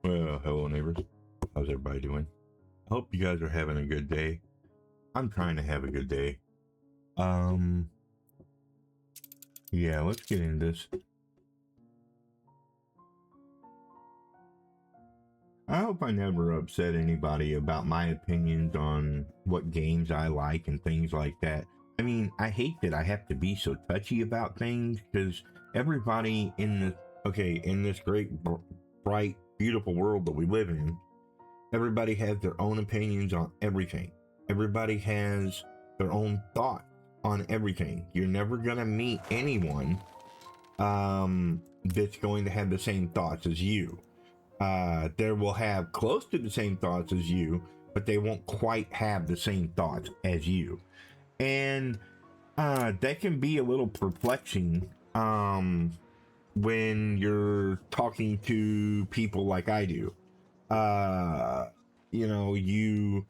Well, hello neighbors. How's everybody doing? I hope you guys are having a good day. I'm trying to have a good day. Yeah, let's get into this. I hope I never upset anybody about my opinions on what games I like and things like that. I mean, I hate that I have to be so touchy about things because everybody in this great, bright, beautiful world that we live in, everybody has their own opinions on everything. Everybody has their own thoughts on everything. You're never going to meet anyone that's going to have the same thoughts as you. They will have close to the same thoughts as you, but they won't quite have the same thoughts as you. And that can be a little perplexing when you're talking to people like I do. You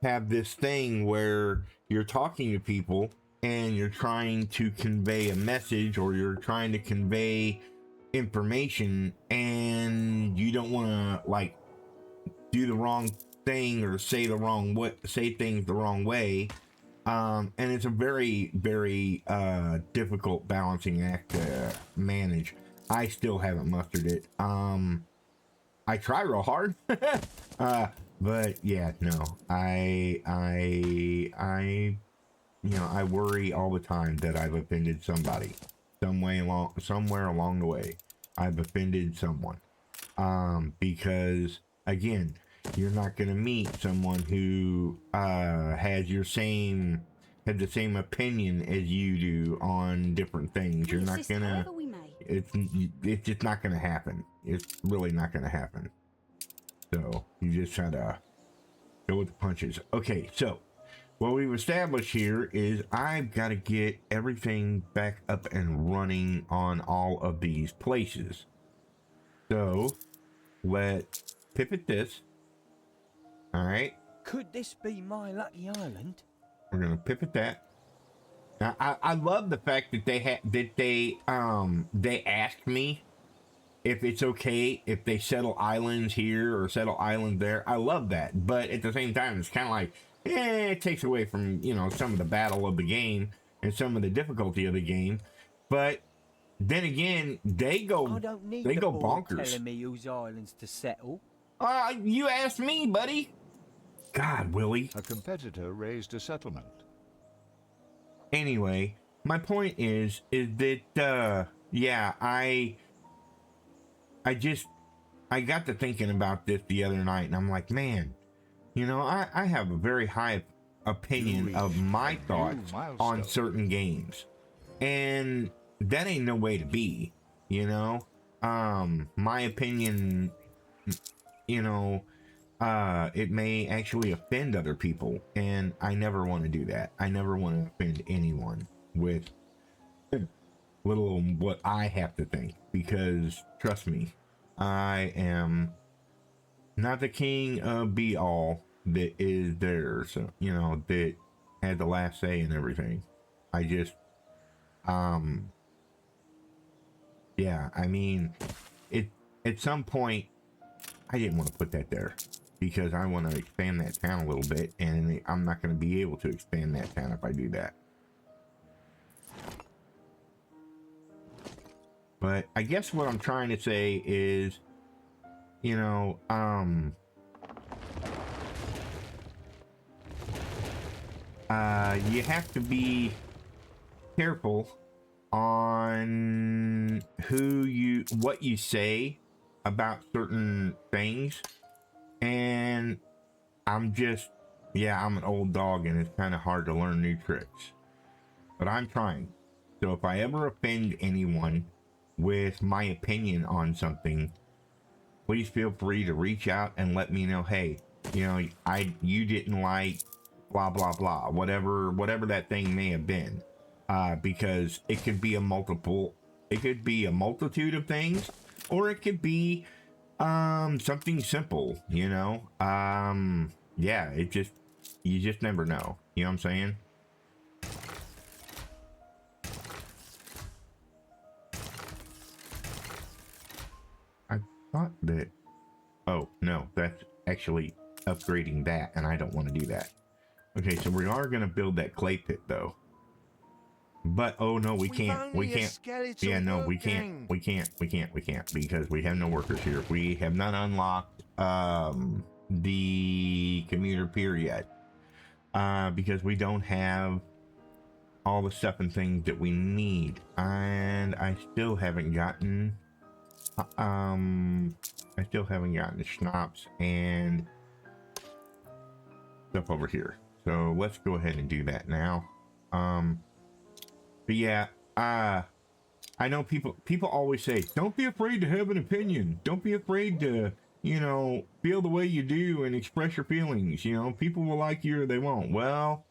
have this thing where you're talking to people and you're trying to convey a message or you're trying to convey information and you don't want to like do the wrong thing or say things the wrong way. And it's a very, very difficult balancing act to manage. I still haven't mustered it. I try real hard. But yeah, no, I worry all the time that I've offended somebody somewhere along the way. I've offended someone. Because again, you're not going to meet someone who has the same opinion as you do on different things. You're not gonna. It's just not going to happen. It's really not going to happen. So you just try to go with the punches. Okay, so what we've established here is I've got to get everything back up and running on all of these places. So let's pivot this. All right. Could this be my lucky island? We're gonna pivot that. Now, I love the fact that they asked me if it's okay if they settle islands here or settle islands there. I love that, but at the same time, it's kind of like, it takes away from some of the battle of the game and some of the difficulty of the game. But then again, they go bonkers. Telling me whose islands to settle. You asked me, buddy. God, Willie. A competitor raised a settlement. Anyway, my point is that I got to thinking about this the other night, and I'm like, man, I have a very high opinion of my thoughts on certain games, and that ain't no way to be, my opinion, it may actually offend other people, and I never want to do that. I never want to offend anyone with little what I have to think, because trust me, I am not the king of be all that is there, so that had the last say and everything. I just I mean, at some point I didn't want to put that there because I want to expand that town a little bit, and I'm not going to be able to expand that town if I do that. But I guess what I'm trying to say is, you have to be careful on what you say about certain things. And I'm an old dog, and it's kind of hard to learn new tricks, but I'm trying. So if I ever offend anyone with my opinion on something, please feel free to reach out and let me know, hey, you didn't like blah blah blah, whatever that thing may have been, because it could be a multitude of things, or it could be something simple, you just never know. You know what I'm saying? I thought that Oh, no, that's actually upgrading that, and I don't want to do that. Okay, so we are going to build that clay pit, though. But, oh, no, we can't. We can't. Yeah, no, we can't. We can't. We can't. We can't, because we have no workers here. We have not unlocked the commuter pier yet. Because we don't have all the stuff and things that we need. And I still haven't gotten... I still haven't gotten the schnapps and stuff over here. So let's go ahead and do that now. But yeah, I know people always say, don't be afraid to have an opinion. Don't be afraid to, you know, feel the way you do and express your feelings. You know, people will like you or they won't. Well,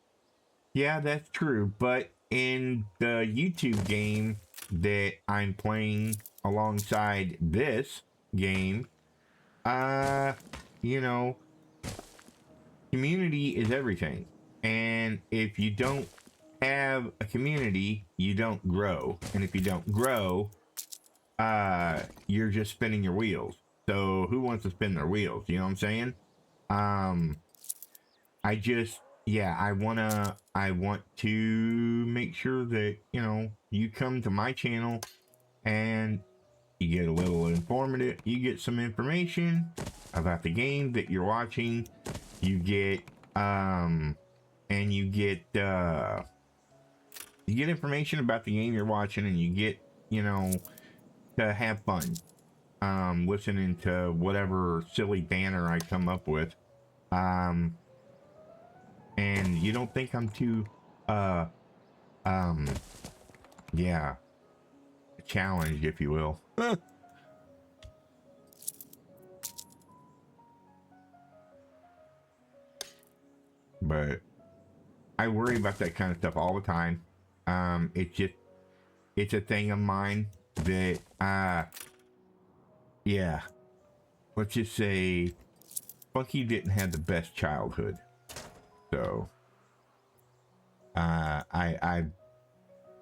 yeah, that's true. But in the YouTube game that I'm playing alongside this game, you know, community is everything. And if you don't have a community, you don't grow. And if you don't grow, you're just spinning your wheels. So who wants to spin their wheels? You know what I'm saying? I want to make sure that, you know, you come to my channel and you get a little informative, you get some information about the game that you're watching, you get, and you get information about the game you're watching, and you get, you know, to have fun, listening to whatever silly banner I come up with, and you don't think I'm too, yeah, challenged, if you will. But I worry about that kind of stuff all the time. It's a thing of mine that, yeah, let's just say Funky didn't have the best childhood. So,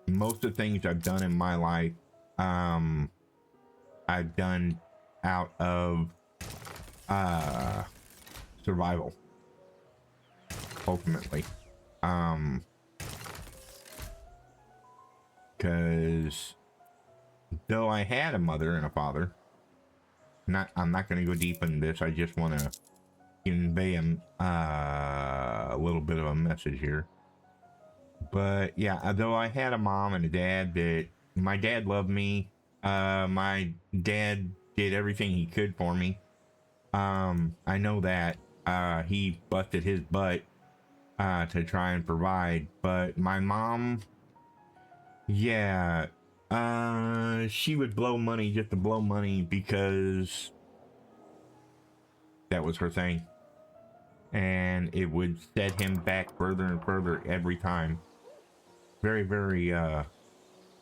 most of the things I've done in my life, I've done out of, survival, ultimately. Because though I had a mother and a father, I'm not going to go deep into this. I just want to convey a little bit of a message here. But yeah, though I had a mom and a dad, that my dad loved me. My dad did everything he could for me. I know that he busted his butt to try and provide, but my mom, yeah, she would blow money just to blow money because that was her thing. And it would set him back further and further every time. Very, very,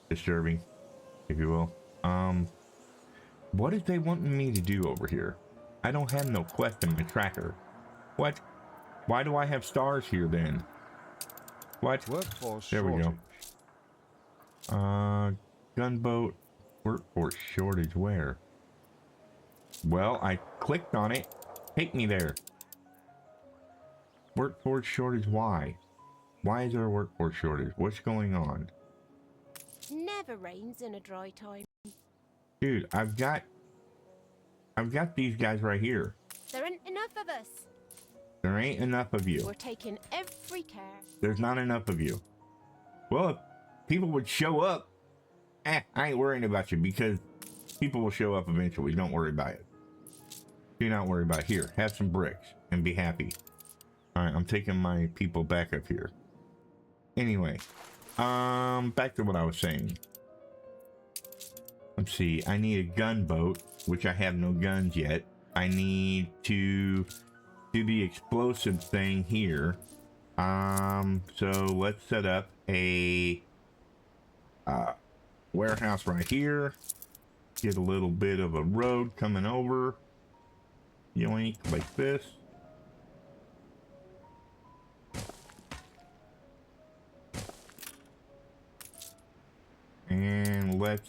disturbing, if you will. What is they wanting me to do over here? I don't have no quest in my tracker. What? Why do I have stars here then? What? Workforce There we shortage. go. Gunboat workforce shortage where? Well, I clicked on it. Take me there. Workforce shortage, why? Why is there a workforce shortage? What's going on? Never rains in a dry time. Dude, I've got these guys right here. There ain't enough of us. There ain't enough of you. We're taking every care. There's not enough of you. Well, if people would show up, I ain't worrying about you, because people will show up eventually. Don't worry about it. Do not worry about it. Here, have some bricks and be happy. Alright, I'm taking my people back up here. Anyway, back to what I was saying. Let's see, I need a gunboat, which I have no guns yet. I need to do the explosive thing here. So let's set up a warehouse right here. Get a little bit of a road coming over. Yoink, like this. And let's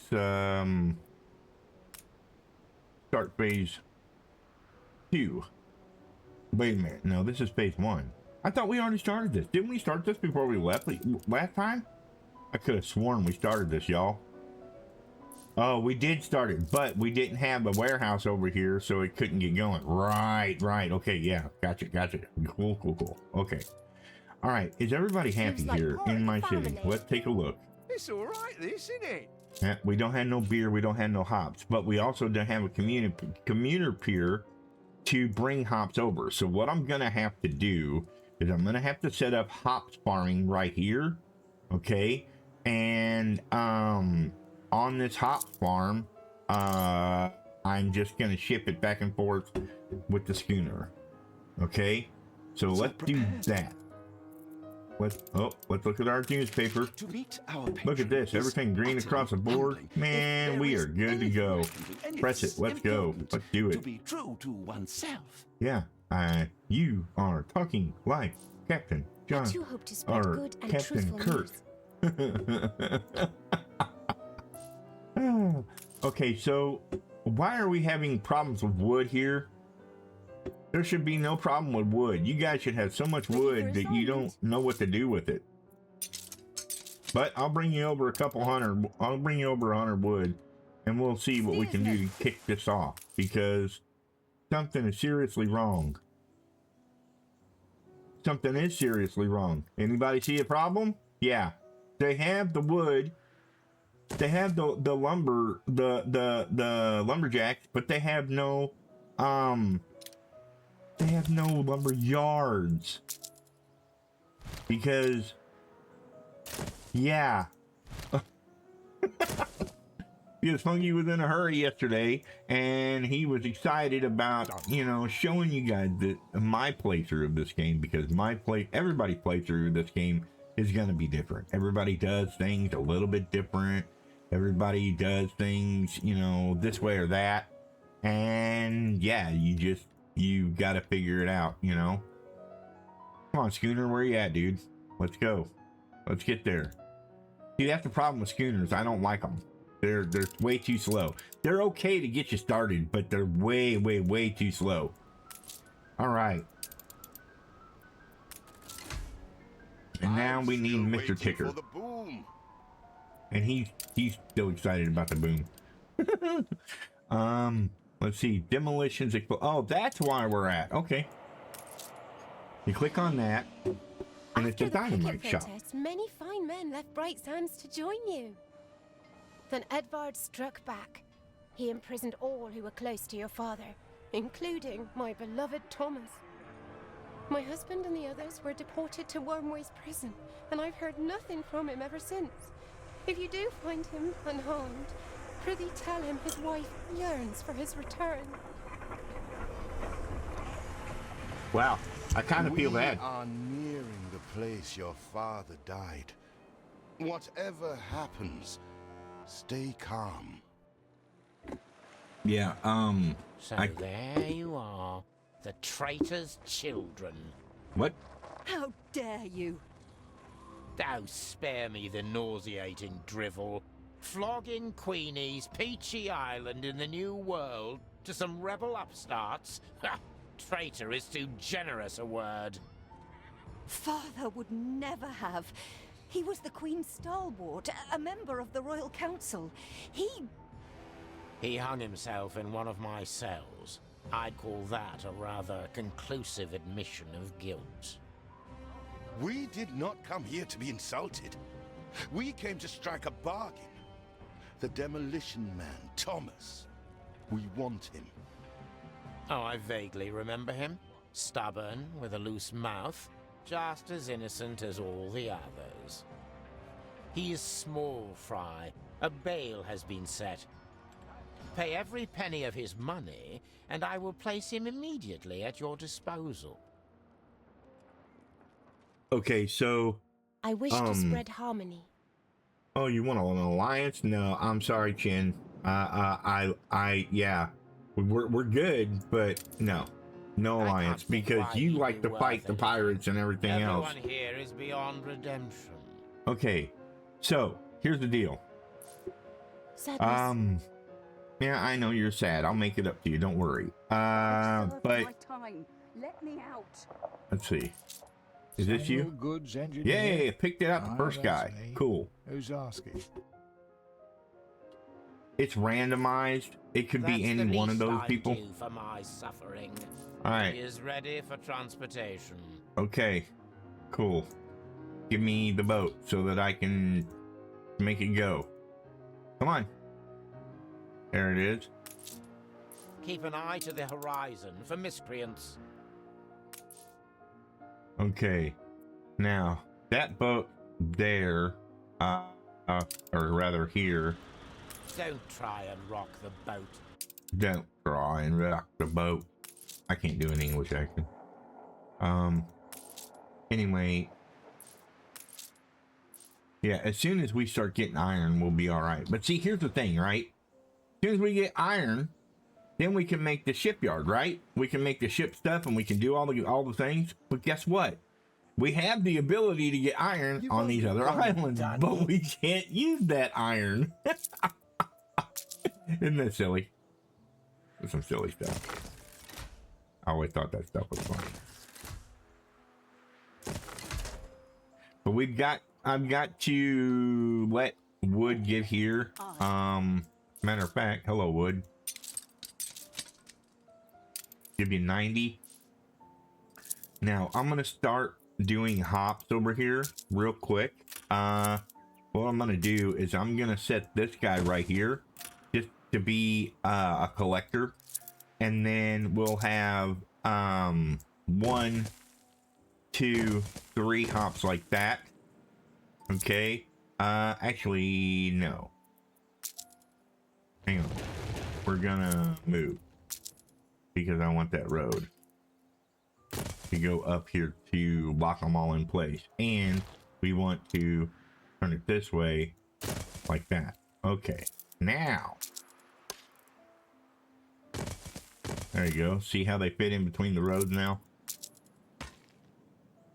start phase 2. Wait a minute. No, this is phase 1. I thought we already started this. Didn't we start this before we left last time? I could have sworn we started this, y'all. Oh, we did start it, but we didn't have a warehouse over here, so it couldn't get going. Right. Okay, yeah. Gotcha. Cool. Okay. All right. Is everybody happy like here part in of my the city? family. Let's take a look. It's all right, this, isn't it? Yeah, we don't have no beer. We don't have no hops, but we also don't have a commuter pier to bring hops over. So what I'm going to have to do is I'm going to have to set up hops farming right here. Okay. And, on this hop farm, I'm just going to ship it back and forth with the schooner. Okay. So let's do that. Let's look at our newspaper. To meet our Look at this, everything green across the board. Man, we are good to go. Press it, let's go. Let's do To it. be true to oneself. Yeah, you are talking like Captain I John too hope to spread or good and Captain truthful Kirk. news. Okay, so why are we having problems with wood here? There should be no problem with wood. You guys should have so much wood that you don't know what to do with it. But I'll bring you over a couple hundred. I'll bring you over 100 wood, and we'll see what we can do to kick this off, because something is seriously wrong. Something is seriously wrong. Anybody see a problem? Yeah, they have the wood. They have the lumber, the lumberjacks, but they have no lumber yards. Because, yeah. Because Funky was in a hurry yesterday, and he was excited about, showing you guys my playthrough of this game, because everybody's playthrough of this game is going to be different. Everybody does things a little bit different. Everybody does things, this way or that. And yeah, you got to figure it out, Come on, Schooner, where you at, dude? Let's go. Let's get there. See, that's the problem with schooners. I don't like them. They're way too slow. They're okay to get you started, but they're way too slow. All right. And now we need Mr. Ticker. For the boom. And he's still excited about the boom. Let's see. Demolitions. Oh, that's why we're at. Okay. You click on that, and it's a After the dynamite picket shop. protest, many fine men left Bright Sands to join you. Then Edvard struck back. He imprisoned all who were close to your father, including my beloved Thomas. My husband and the others were deported to Wormway's prison, and I've heard nothing from him ever since. If you do find him unharmed, prithee tell him his wife yearns for his return. Wow, I kind of feel bad. We are nearing the place your father died. Whatever happens, stay calm. Yeah, So I- there you are, the traitor's children. what? How dare you? Oh, spare me the nauseating drivel. Flogging Queenie's peachy island in the New World to some rebel upstarts? Ha! Traitor is too generous a word. Father would never have. He was the Queen's stalwart, a member of the Royal Council. He hung himself in one of my cells. I'd call that a rather conclusive admission of guilt. We did not come here to be insulted. We came to strike a bargain. The demolition man, Thomas. We want him. Oh, I vaguely remember him. Stubborn, with a loose mouth, just as innocent as all the others. He is small fry. A bail has been set. Pay every penny of his money, and I will place him immediately at your disposal. Okay, so, I wish to spread harmony. oh, you want an alliance? No, I'm sorry, Chin. Yeah, we're good, but no alliance, think because why you he'd like be to fight the worth pirates and everything else. Everyone here is beyond redemption. Okay, so here's the deal. Sadness. Yeah, I know you're sad. I'll make it up to you. Don't worry. But my time. Let me out. let's see. Is this Samuel you? Goods engineer? Yay! I picked it out the Ah, first that's guy. me. Cool. Who's asking? It's randomized. It could be That's any the one of least those I'd people. do for my suffering. All right. He is ready for transportation. Okay. Cool. Give me the boat so that I can make it go. Come on. There it is. Keep an eye to the horizon for miscreants. Okay. Now, that boat there, or rather here, Don't try and rock the boat. don't try and rock the boat. I can't do an English accent. Anyway. Yeah, as soon as we start getting iron, we'll be all right. But see, here's the thing, right? As soon as we get iron, then we can make the shipyard, right? We can make the ship stuff and we can do all the things. But guess what? We have the ability to get iron on these other islands, but we can't use that iron. Isn't that silly? There's some silly stuff. I always thought that stuff was funny. But I've got to let Wood get here. Matter of fact, hello Wood. Give you 90. Now I'm gonna start doing hops over here real quick. What I'm gonna do is I'm gonna set this guy right here just to be a collector, and then we'll have 1, 2, 3 hops like that. Okay. Actually, no. Hang on. We're gonna move because I want that road to go up here to lock them all in place, and we want to turn it this way like that. Okay. Now. There you go. See how they fit in between the roads now?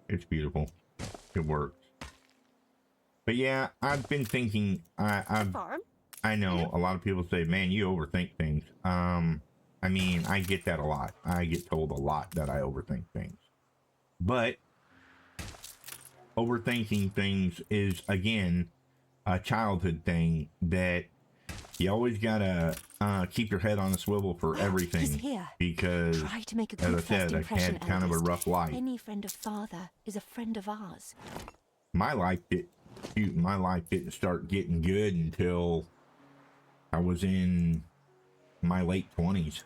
It's beautiful. It works. But yeah, I've been thinking, I know a lot of people say, man, you overthink things. I mean, I get that a lot. I get told a lot that I overthink things. But overthinking things is, again, a childhood thing that you always gotta keep your head on a swivel for everything. He's here. Because, Try to make a as good I said, first I've impression, had kind of a eldest. rough life. Any friend of father is a friend of ours. My life didn't start getting good until I was in my late 20s.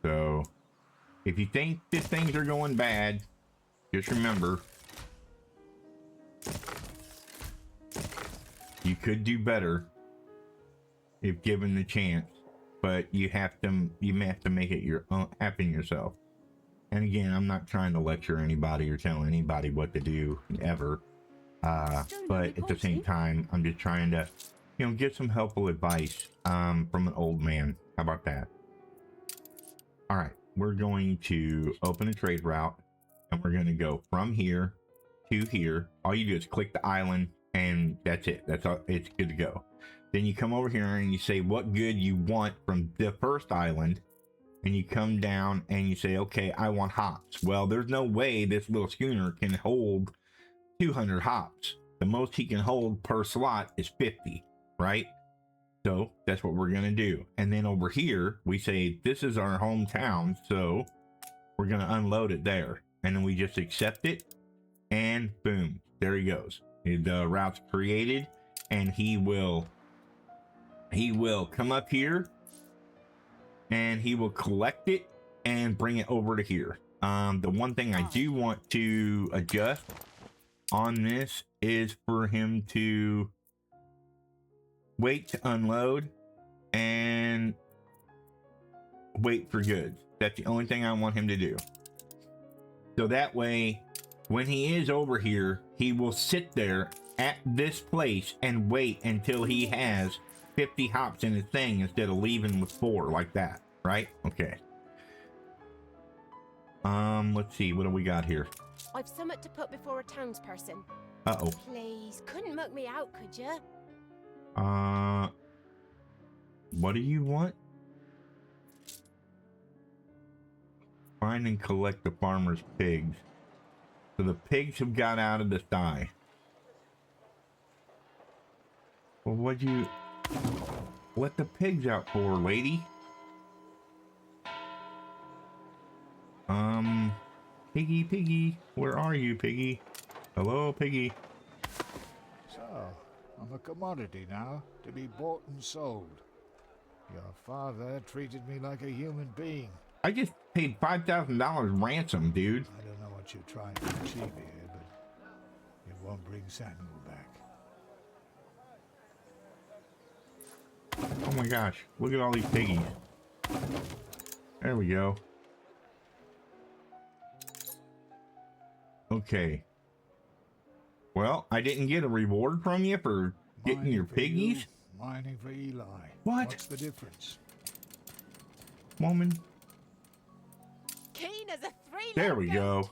So, if you think that things are going bad, just remember, you could do better if given the chance, but you have to make it your own, happen yourself. And again, I'm not trying to lecture anybody or tell anybody what to do ever. But at the same time, I'm just trying to, get some helpful advice from an old man. How about that? All right, we're going to open a trade route, and we're going to go from here to here. All you do is click the island, and that's it. That's all. It's good to go. Then you come over here and you say what good you want from the first island, and you come down and you say, okay, I want hops. Well, there's no way this little schooner can hold 200 hops. The most he can hold per slot is 50, right? So that's what we're gonna do. And then over here, we say, this is our hometown, so we're gonna unload it there. And then we just accept it, and boom, there he goes. The route's created, and he will come up here, and he will collect it and bring it over to here. The one thing I do want to adjust on this is for him to wait to unload and wait for goods. That's the only thing I want him to do. So that way, when he is over here, he will sit there at this place and wait until he has 50 hops in his thing instead of leaving with 4 like that, right? Okay. Let's see, what do we got here? I've somewhat to put before a townsperson. Uh-oh. Please, couldn't mug me out, could you? What do you want? Find and collect the farmer's pigs. So the pigs have got out of the sty. Well, what'd you let the pigs out for, lady? Piggy, Piggy, where are you, Piggy? Hello, Piggy. So, I'm a commodity now, to be bought and sold. Your father treated me like a human being. I just paid $5,000 ransom, dude. I don't know what you're trying to achieve here, but it won't bring Samuel back. Oh my gosh, look at all these piggies. There we go. Okay. Well, I didn't get a reward from you for getting Mining your for piggies. you, mining for Eli. What? What's the difference? Woman. Keen as a three-legged There we goat. go.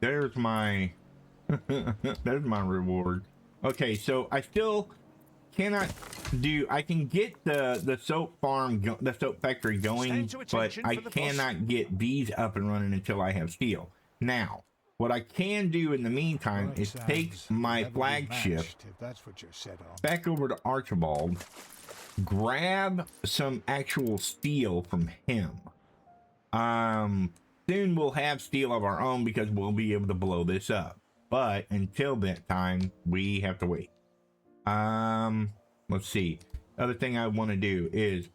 There's my there's my reward. Okay, so I still cannot do. I can get the soap farm, the soap factory going, Stand to but attention I for the boss. cannot get these up and running until I have steel. Now, what I can do in the meantime Well, it is take sounds my never be flagship matched, if that's what you're set on. back over to Archibald, grab some actual steel from him. Soon we'll have steel of our own because we'll be able to blow this up. But until that time, we have to wait. Let's see. Other thing I want to do is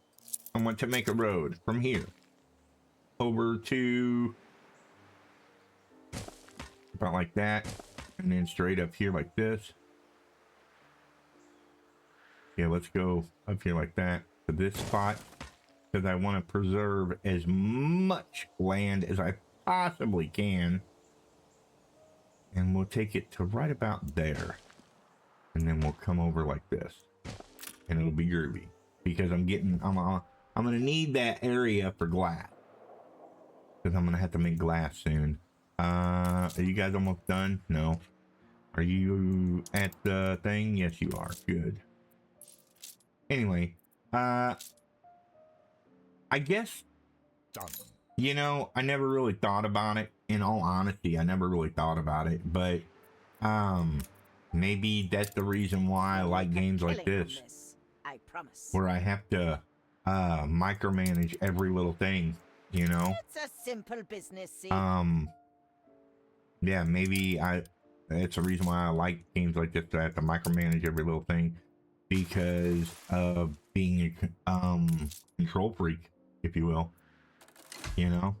I want to make a road from here over to about like that, and then straight up here like this. Yeah, let's go up here like that to this spot because I want to preserve as much land as I possibly can. And we'll take it to right about there. And then we'll come over like this. And it'll be groovy. Because I'm going to need that area for glass. Because I'm going to have to make glass soon. Are you guys almost done? No. Are you at the thing? Yes, you are. Good. Anyway, I guess, you know, I never really thought about it. In all honesty, I never really thought about it. But, maybe that's the reason why I like games like this. I promise. Where I have to, micromanage every little thing, you know? It's a simple business, see? Yeah, maybe it's a reason why I like games like this, that I have to micromanage every little thing because of being a control freak, if you will. You know?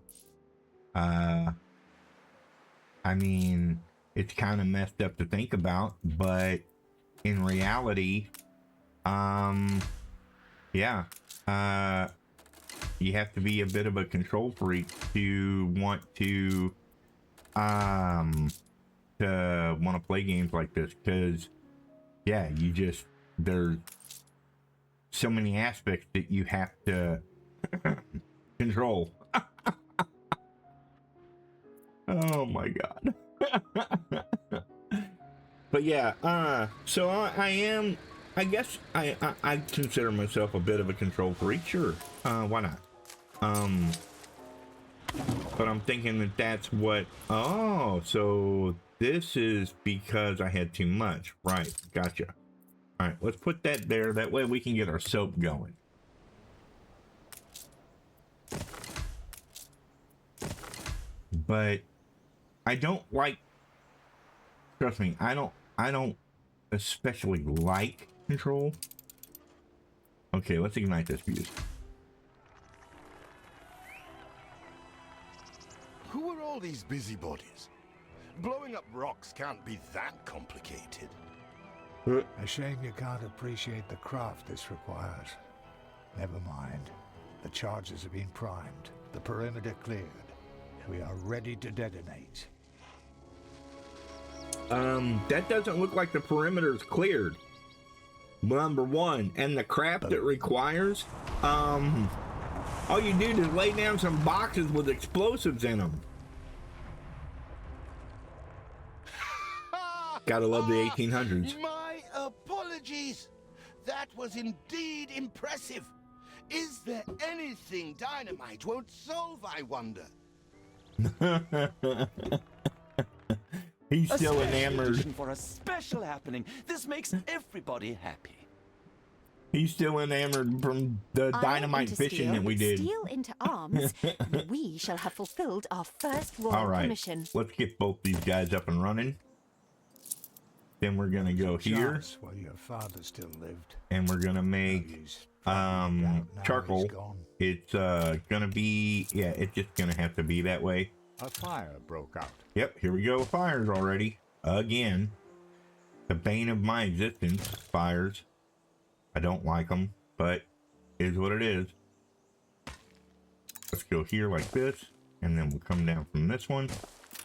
I mean, it's kind of messed up to think about, but in reality, yeah, you have to be a bit of a control freak to want to play games like this, because yeah, there's so many aspects that you have to control. Oh my god. But yeah, so I guess I consider myself a bit of a control freak. Sure, why not? But I'm thinking that's what. Oh, so this is because I had too much, right? Gotcha. All right, let's put that there. That way we can get our soap going. But I don't like. Trust me, I don't especially like control. Okay, let's ignite this fuse. Who are all these busybodies? Blowing up rocks can't be that complicated. A shame you can't appreciate the craft this requires. Never mind. The charges have been primed. The perimeter cleared. We are ready to detonate. That doesn't look like the perimeter's cleared. Number one, and the craft it requires, all you do is lay down some boxes with explosives in them. Gotta love the 1800s. My apologies. that was indeed impressive. Is there anything dynamite won't solve, I wonder? He's A still special enamored. edition for a special happening. This makes everybody happy. He's still enamored from the Iron dynamite into fishing steel, that we did. Steel into arms, and we shall have fulfilled our first royal All right, commission. let's get both these guys up and running. Then we're gonna go here, Chance while your father still lived. and we're gonna make He's probably out now charcoal. he's gone. It's gonna be, yeah, it's just gonna have to be that way. A fire broke out. Yep, here we go. Fires already. Again. The bane of my existence. Fires. I don't like them, but is what it is. Let's go here like this, and then we'll come down from this one.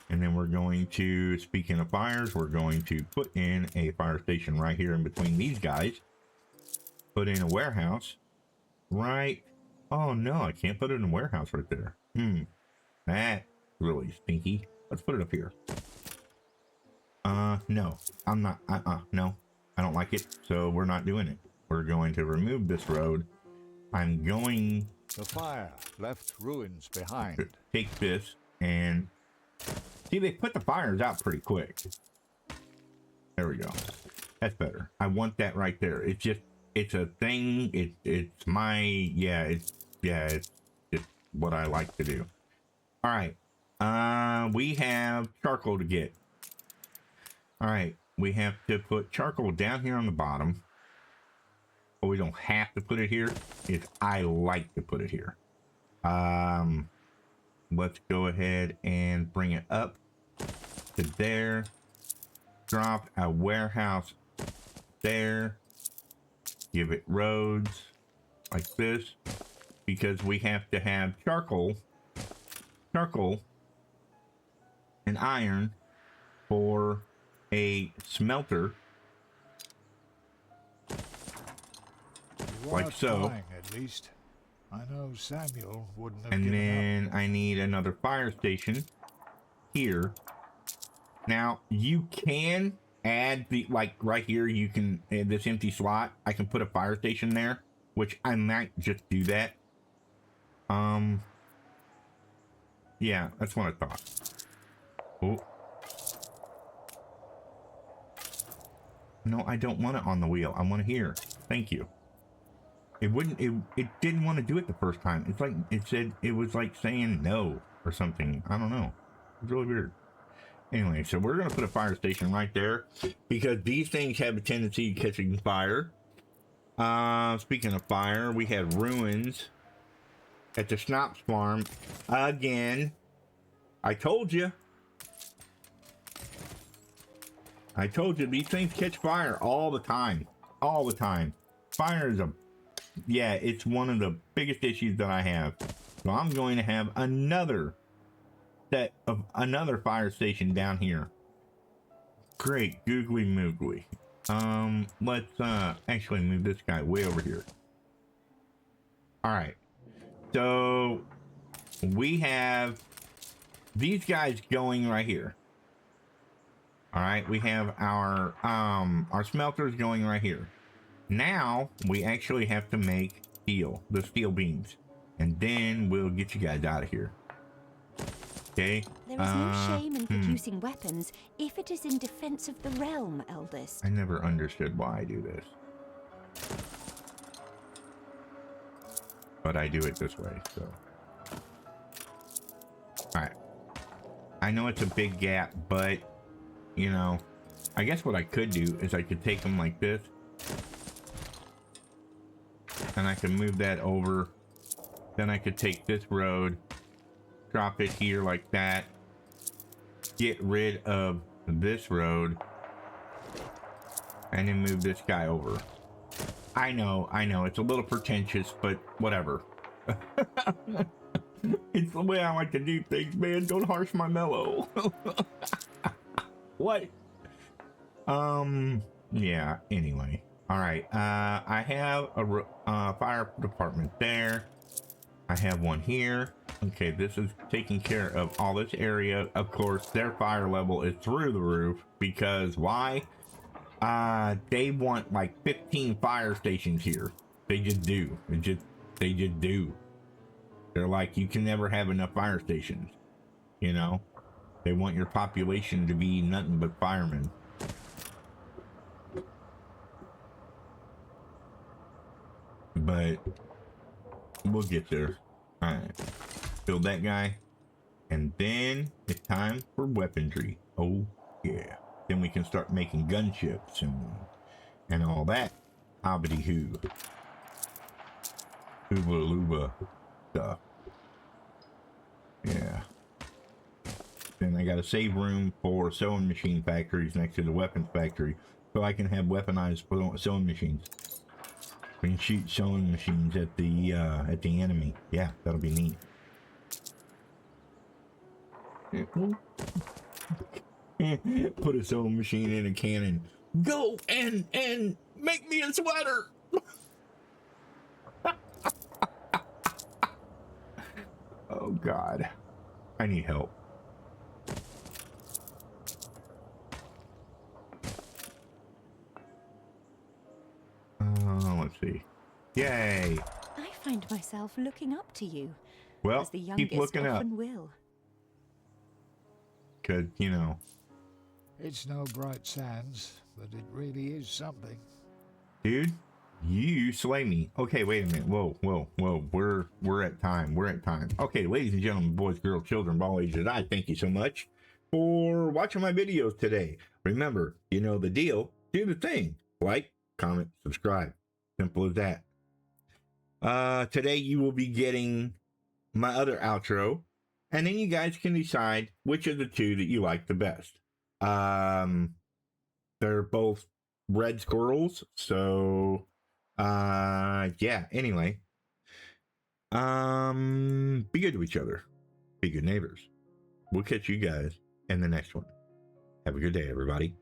And then we're going to, speaking of fires, we're going to put in a fire station right here in between these guys. Put in a warehouse. Right. Oh no, I can't put it in a warehouse right there. That's really stinky. Let's put it up here. No, I'm not, no, I don't like it. So we're not doing it. We're going to remove this road. I'm going The fire left ruins to behind. take this and see, they put the fires out pretty quick. There we go. That's better. I want that right there. It's just, it's a thing. It's my, it's what I like to do. All right. We have charcoal to get. All right. We have to put charcoal down here on the bottom. But we don't have to put it here. I like to put it here. Let's go ahead and bring it up to there. Drop a warehouse there. Give it roads like this, because we have to have charcoal and iron for a smelter. You Like are so. trying, at least. I know Samuel wouldn't have And given then up. I need another fire station here. Now you can add the, like right here, you can, this empty slot, I can put a fire station there, which I might just do that. Yeah, that's what I thought. Oh. No, I don't want it on the wheel. I want it here. Thank you. It wouldn't, it didn't want to do it the first time. It's like, it said, it was like saying no or something. I don't know. It's really weird. Anyway, so we're going to put a fire station right there because these things have a tendency to catching fire. Speaking of fire, we had ruins at the Schnapps farm again. I told you. I told you these things catch fire all the time. All the time. Fire is it's one of the biggest issues that I have. So I'm going to have another set of another fire station down here. Great, googly moogly. Let's actually move this guy way over here. All right. So we have these guys going right here. All right, we have our smelters going right here. Now we actually have to make steel, the steel beams, and then we'll get you guys out of here. Okay. There is no shame in producing weapons if it is in defense of the realm, eldest. I never understood why I do this, but I do it this way. So, all right. I know it's a big gap, but you know, I guess what I could do is I could take them like this. And I can move that over. Then I could take this road, drop it here like that, get rid of this road, and then move this guy over. I know, it's a little pretentious, but whatever. It's the way I like to do things, man. Don't harsh my mellow. What? Yeah, anyway. All right, I have a fire department there. I have one here. Okay, this is taking care of all this area. Of course, their fire level is through the roof because why? They want like 15 fire stations here. They just do. They just do. They're like, you can never have enough fire stations. You know? They want your population to be nothing but firemen. But we'll get there. Alright. Build that guy. And then it's time for weaponry. Oh, yeah. Then we can start making gunships and all that. Hobbity hoo. Hooba looba stuff. Yeah. Then I got a save room for sewing machine factories next to the weapons factory, so I can have weaponized sewing machines. We can shoot sewing machines at the enemy. Yeah, that'll be neat. Put a sewing machine in a cannon. Go and make me a sweater. Oh God, I need help. Let's see. Yay! I find myself looking up to you. Well, as the keep youngest looking up. often will. Cause you know. It's no bright sands, but it really is something. Dude, you slay me. Okay, wait a minute. Whoa. We're at time. Okay, ladies and gentlemen, boys, girls, children, of all ages, I thank you so much for watching my videos today. Remember, you know the deal. Do the thing. Like, comment, subscribe. Simple as that. Today you will be getting my other outro, and then you guys can decide which of the two that you like the best. They're both red squirrels, so yeah, anyway. Be good to each other. Be good neighbors. We'll catch you guys in the next one. Have a good day, everybody.